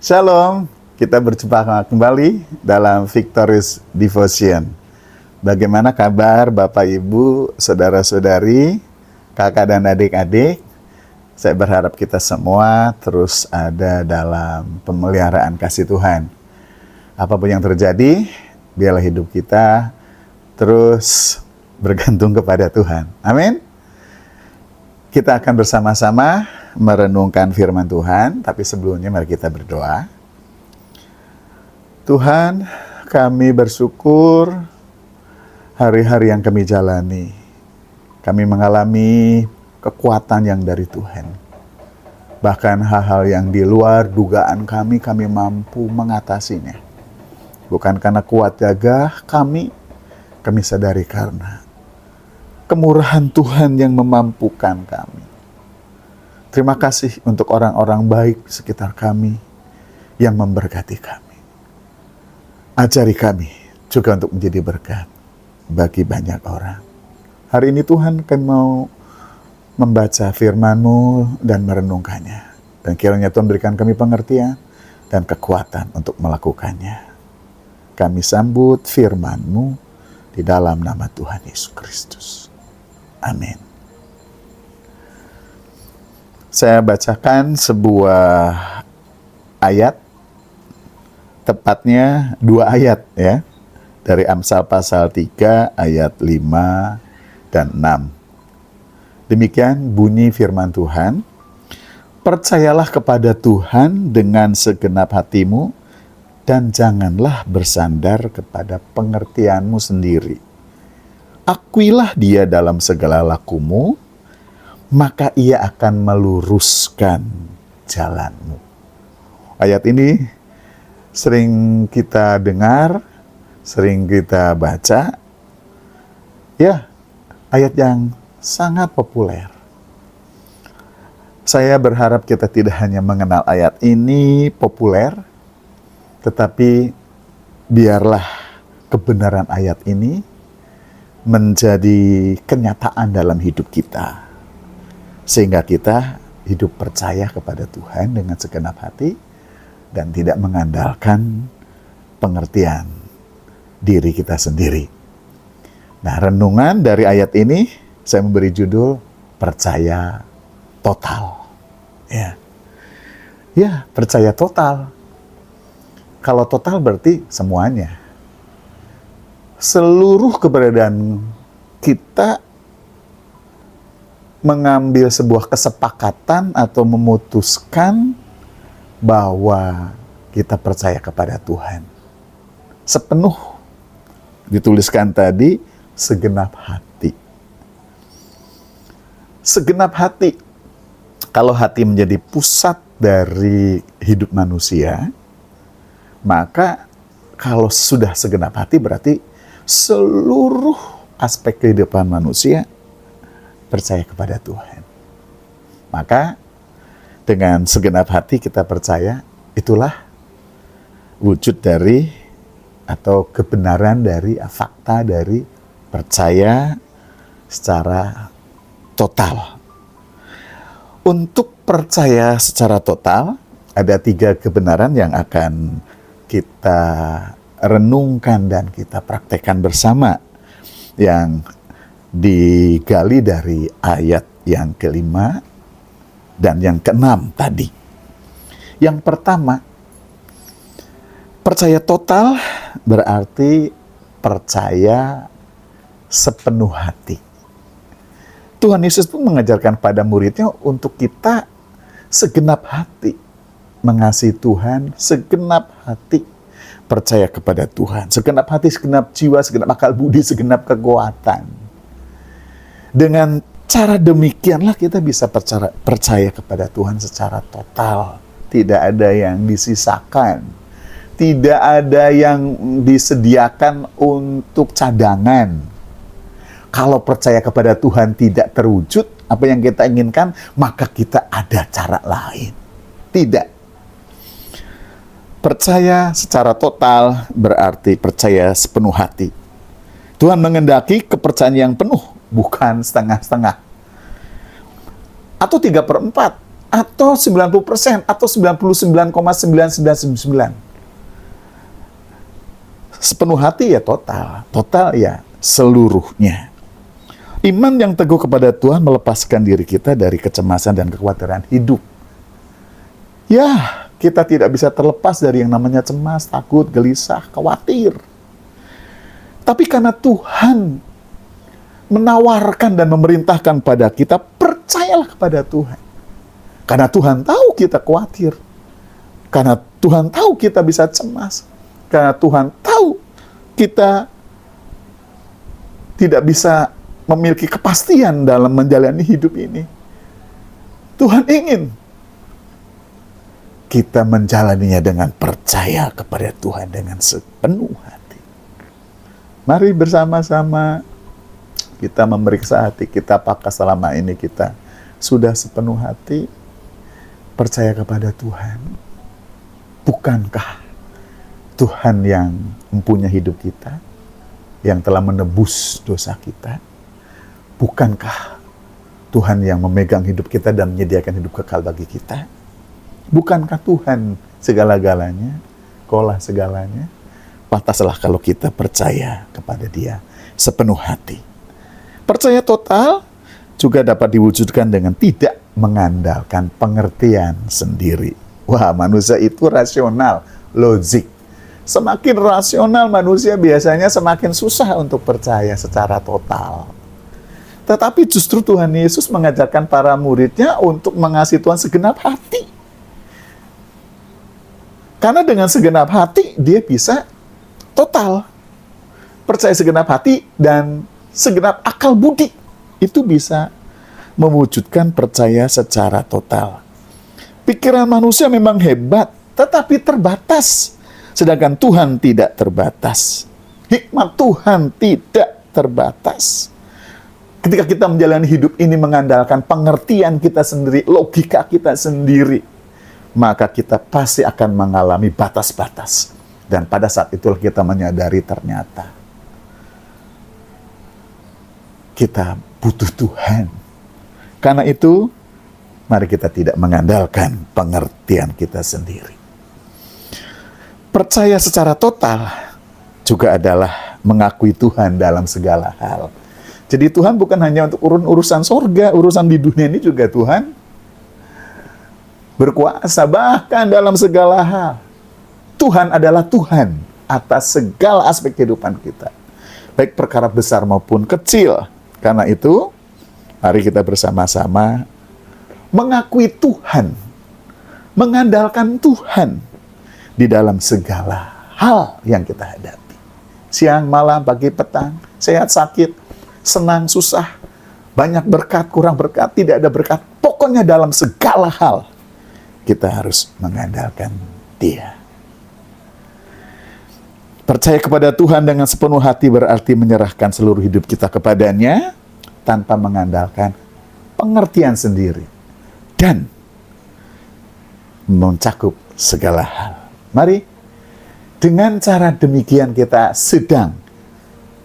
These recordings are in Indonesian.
Shalom, kita berjumpa kembali dalam Victorious Devotion. Bagaimana kabar Bapak Ibu, Saudara-saudari, kakak dan adik-adik? Saya berharap kita semua terus ada dalam pemeliharaan kasih Tuhan. Apapun yang terjadi, biarlah hidup kita terus bergantung kepada Tuhan. Amin. Kita akan bersama-sama merenungkan firman Tuhan, tapi sebelumnya mari kita berdoa. Tuhan, kami bersyukur hari-hari yang kami jalani. Kami mengalami kekuatan yang dari Tuhan. Bahkan hal-hal yang di luar dugaan kami mampu mengatasinya. Bukan karena kuat gagah kami sadari karena kemurahan Tuhan yang memampukan kami. Terima kasih untuk orang-orang baik di sekitar kami yang memberkati kami. Ajari kami juga untuk menjadi berkat bagi banyak orang. Hari ini Tuhan kami mau membaca firman-Mu dan merenungkannya. Dan kiranya Tuhan berikan kami pengertian dan kekuatan untuk melakukannya. Kami sambut firman-Mu di dalam nama Tuhan Yesus Kristus. Amin. Saya bacakan sebuah ayat, tepatnya 2 ayat ya, dari Amsal pasal 3 ayat 5 dan 6. Demikian bunyi firman Tuhan. Percayalah kepada Tuhan dengan segenap hatimu dan janganlah bersandar kepada pengertianmu sendiri. Akuilah Dia dalam segala lakumu, maka Ia akan meluruskan jalanmu. Ayat ini sering kita dengar, sering kita baca. Ya, ayat yang sangat populer. Saya berharap kita tidak hanya mengenal ayat ini populer, tetapi biarlah kebenaran ayat ini menjadi kenyataan dalam hidup kita. Sehingga kita hidup percaya kepada Tuhan dengan segenap hati dan tidak mengandalkan pengertian diri kita sendiri. Nah, renungan dari ayat ini saya memberi judul percaya total. Ya, percaya total. Kalau total berarti semuanya. Seluruh keberadaan kita mengambil sebuah kesepakatan atau memutuskan bahwa kita percaya kepada Tuhan. Sepenuh, dituliskan tadi, segenap hati. Segenap hati. Kalau hati menjadi pusat dari hidup manusia, maka kalau sudah segenap hati berarti seluruh aspek kehidupan manusia percaya kepada Tuhan. Maka dengan segenap hati kita percaya, itulah wujud dari atau kebenaran dari fakta dari percaya secara total. Untuk percaya secara total, ada 3 kebenaran yang akan kita renungkan dan kita praktekkan bersama, yang digali dari ayat yang ke-5 dan yang ke-6 tadi. Yang pertama, percaya total berarti percaya sepenuh hati. Tuhan Yesus pun mengajarkan pada muridnya untuk kita segenap hati mengasihi Tuhan, segenap hati percaya kepada Tuhan, segenap hati, segenap jiwa, segenap akal budi, segenap kekuatan. Dengan cara demikianlah kita bisa percaya kepada Tuhan secara total. Tidak ada yang disisakan. Tidak ada yang disediakan untuk cadangan. Kalau percaya kepada Tuhan tidak terwujud apa yang kita inginkan, maka kita ada cara lain. Tidak. Percaya secara total berarti percaya sepenuh hati. Tuhan mengendaki kepercayaan yang penuh, bukan setengah-setengah. Atau 3/4, atau 90%, atau 99,999. Sepenuh hati ya total. Total ya seluruhnya. Iman yang teguh kepada Tuhan melepaskan diri kita dari kecemasan dan kekhawatiran hidup. Ya, kita tidak bisa terlepas dari yang namanya cemas, takut, gelisah, khawatir. Tapi karena Tuhan menawarkan dan memerintahkan pada kita, percayalah kepada Tuhan. Karena Tuhan tahu kita khawatir. Karena Tuhan tahu kita bisa cemas. Karena Tuhan tahu kita tidak bisa memiliki kepastian dalam menjalani hidup ini. Tuhan ingin kita menjalaninya dengan percaya kepada Tuhan dengan sepenuh hati. Mari bersama-sama kita memeriksa hati kita, apakah selama ini kita sudah sepenuh hati percaya kepada Tuhan. Bukankah Tuhan yang mempunyai hidup kita, yang telah menebus dosa kita? Bukankah Tuhan yang memegang hidup kita dan menyediakan hidup kekal bagi kita? Bukankah Tuhan segala-galanya, Kaulah segalanya? Pantaslah kalau kita percaya kepada Dia sepenuh hati. Percaya total juga dapat diwujudkan dengan tidak mengandalkan pengertian sendiri. Wah, manusia itu rasional, logik. Semakin rasional manusia biasanya semakin susah untuk percaya secara total. Tetapi justru Tuhan Yesus mengajarkan para muridnya untuk mengasihi Tuhan segenap hati. Karena dengan segenap hati, dia bisa total. Percaya segenap hati dan segenap akal budi. Itu bisa mewujudkan percaya secara total. Pikiran manusia memang hebat, tetapi terbatas. Sedangkan Tuhan tidak terbatas. Hikmat Tuhan tidak terbatas. Ketika kita menjalani hidup ini mengandalkan pengertian kita sendiri, logika kita sendiri, maka kita pasti akan mengalami batas-batas. Dan pada saat itulah kita menyadari ternyata kita butuh Tuhan. Karena itu, mari kita tidak mengandalkan pengertian kita sendiri. Percaya secara total juga adalah mengakui Tuhan dalam segala hal. Jadi Tuhan bukan hanya untuk urusan sorga, urusan di dunia ini juga Tuhan berkuasa, bahkan dalam segala hal. Tuhan adalah Tuhan atas segala aspek kehidupan kita. Baik perkara besar maupun kecil. Karena itu, mari kita bersama-sama mengakui Tuhan, mengandalkan Tuhan di dalam segala hal yang kita hadapi. Siang, malam, pagi, petang, sehat, sakit, senang, susah, banyak berkat, kurang berkat, tidak ada berkat. Pokoknya dalam segala hal, kita harus mengandalkan Dia. Percaya kepada Tuhan dengan sepenuh hati berarti menyerahkan seluruh hidup kita kepadanya tanpa mengandalkan pengertian sendiri dan mencakup segala hal. Mari, dengan cara demikian kita sedang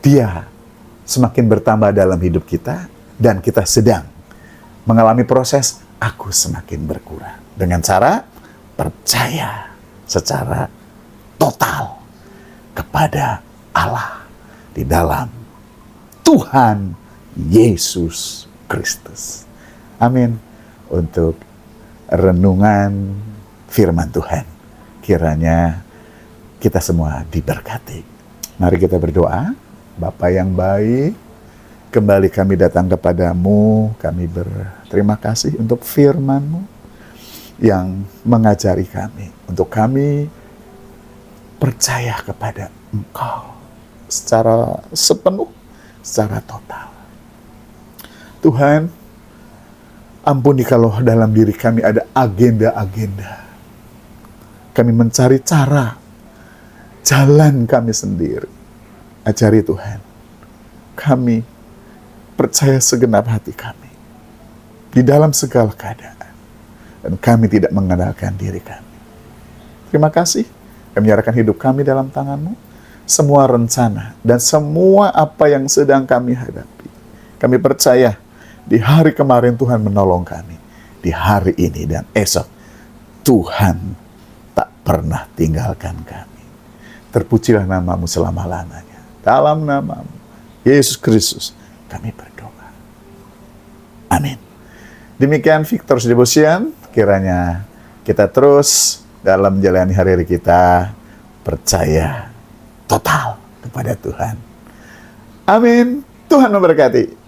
Dia semakin bertambah dalam hidup kita dan kita sedang mengalami proses aku semakin berkurang dengan cara percaya secara total kepada Allah di dalam Tuhan Yesus Kristus. Amin. Untuk renungan firman Tuhan, kiranya kita semua diberkati. Mari kita berdoa. Bapa yang baik, kembali kami datang kepadamu. Kami berterima kasih untuk firman-Mu yang mengajari kami, untuk kami percaya kepada Engkau secara sepenuh, secara total. Tuhan, ampuni kalau dalam diri kami ada agenda-agenda. Kami mencari cara, jalan kami sendiri. Ajari Tuhan, kami percaya segenap hati kami di dalam segala keadaan. Dan kami tidak mengandalkan diri kami. Terima kasih. Kami menyerahkan hidup kami dalam tangan-Mu. Semua rencana dan semua apa yang sedang kami hadapi. Kami percaya di hari kemarin Tuhan menolong kami. di hari ini dan esok. Tuhan tak pernah tinggalkan kami. Terpujilah namamu selama-lamanya. Dalam namamu, Yesus Kristus, kami berdoa. Amin. Demikian Victor's Devotion, kiranya kita terus dalam menjalani hari-hari kita percaya total kepada Tuhan. Amin. Tuhan memberkati.